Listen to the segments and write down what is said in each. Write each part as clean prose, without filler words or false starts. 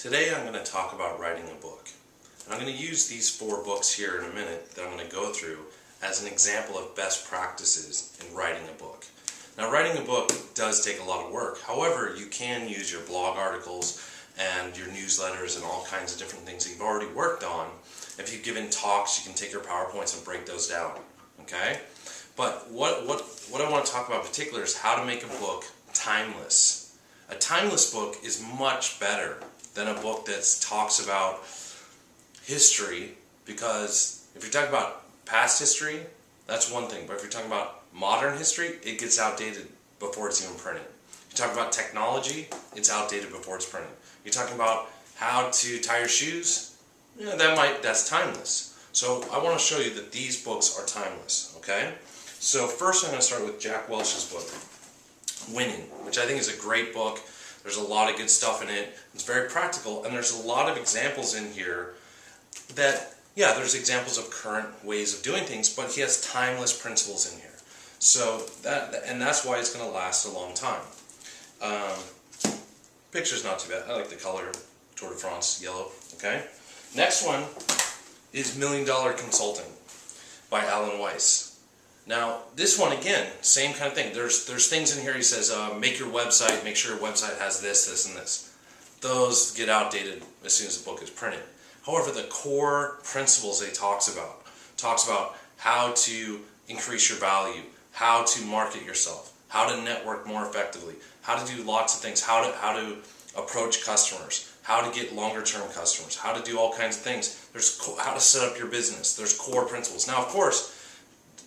Today I'm going to talk about writing a book. And I'm going to use these 4 books here in a minute that I'm going to go through as an example of best practices in writing a book. Now, writing a book does take a lot of work. However, you can use your blog articles and your newsletters and all kinds of different things that you've already worked on. If you've given talks, you can take your PowerPoints and break those down. Okay? But what I want to talk about in particular is how to make a book timeless. A timeless book is much better than a book that talks about history, because if you're talking about past history, that's one thing. But if you're talking about modern history, it gets outdated before it's even printed. If you're talking about technology, it's outdated before it's printed. You're talking about how to tie your shoes, yeah, that's timeless. So I want to show you that these books are timeless, okay? So first I'm going to start with Jack Welch's book, Winning, which I think is a great book. There's a lot of good stuff in it. It's very practical, and there's a lot of examples in here that, yeah, there's examples of current ways of doing things, but he has timeless principles in here. So that's why it's going to last a long time. Picture's not too bad. I like the color, Tour de France, yellow, okay? Next one is $1 Million Consulting by Alan Weiss. Now, this one, again, same kind of thing. There's things in here he says, make your website, make sure your website has this, this, and this. Those get outdated as soon as the book is printed. However, the core principles that he talks about how to increase your value, how to market yourself, how to network more effectively, how to do lots of things, how to approach customers, how to get longer-term customers, how to do all kinds of things. There's how to set up your business. There's core principles. Now, of course,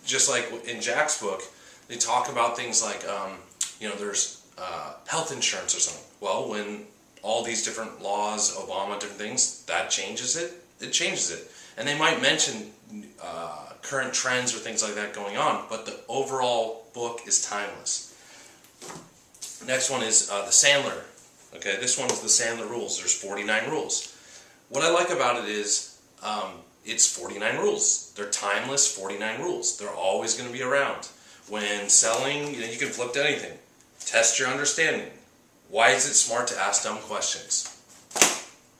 just like in Jack's book, they talk about things like, there's health insurance or something. Well, when all these different laws, Obama, different things, that changes it, it changes it. And they might mention current trends or things like that going on, but the overall book is timeless. Next one is the Sandler. Okay, this one is the Sandler Rules. There's 49 rules. What I like about it is it's 49 rules. They're timeless 49 rules. They're always going to be around. When selling, you can flip to anything. Test your understanding. Why is it smart to ask dumb questions?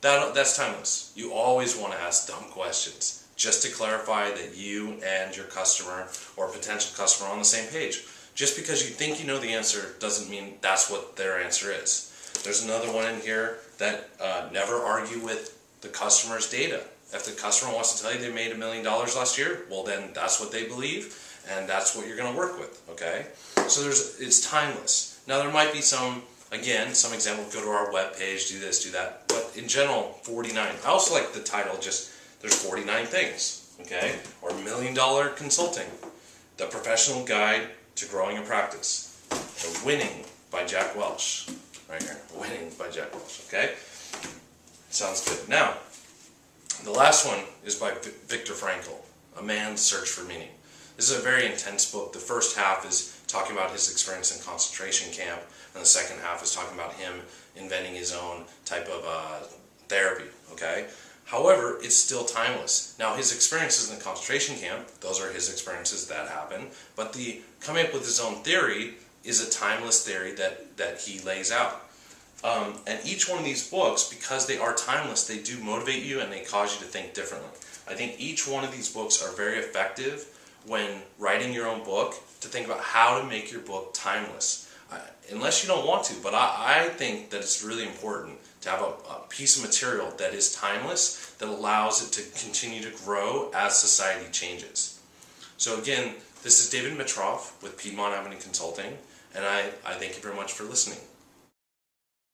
That's timeless. You always want to ask dumb questions just to clarify that you and your customer or potential customer are on the same page. Just because you think you know the answer doesn't mean that's what their answer is. There's another one in here that never argue with the customer's data. If the customer wants to tell you they made $1 million last year, well then that's what they believe, and that's what you're going to work with, okay? So it's timeless. Now there might be some examples, go to our webpage, do this, do that, but in general, 49. I also like the title, there's 49 things, okay? Or $1 Million Consulting, the professional guide to growing a practice. The Winning by Jack Welch, right here, Winning by Jack Welch, okay? Sounds good. Now, the last one is by Viktor Frankl, A Man's Search for Meaning. This is a very intense book. The first half is talking about his experience in concentration camp, and the second half is talking about him inventing his own type of therapy, okay? However, it's still timeless. Now, his experiences in the concentration camp, those are his experiences that happened, but the coming up with his own theory is a timeless theory that he lays out. And each one of these books, because they are timeless, they do motivate you and they cause you to think differently. I think each one of these books are very effective when writing your own book to think about how to make your book timeless. Unless you don't want to, but I think that it's really important to have a piece of material that is timeless, that allows it to continue to grow as society changes. So again, this is David Mitroff with Piedmont Avenue Consulting, and I thank you very much for listening.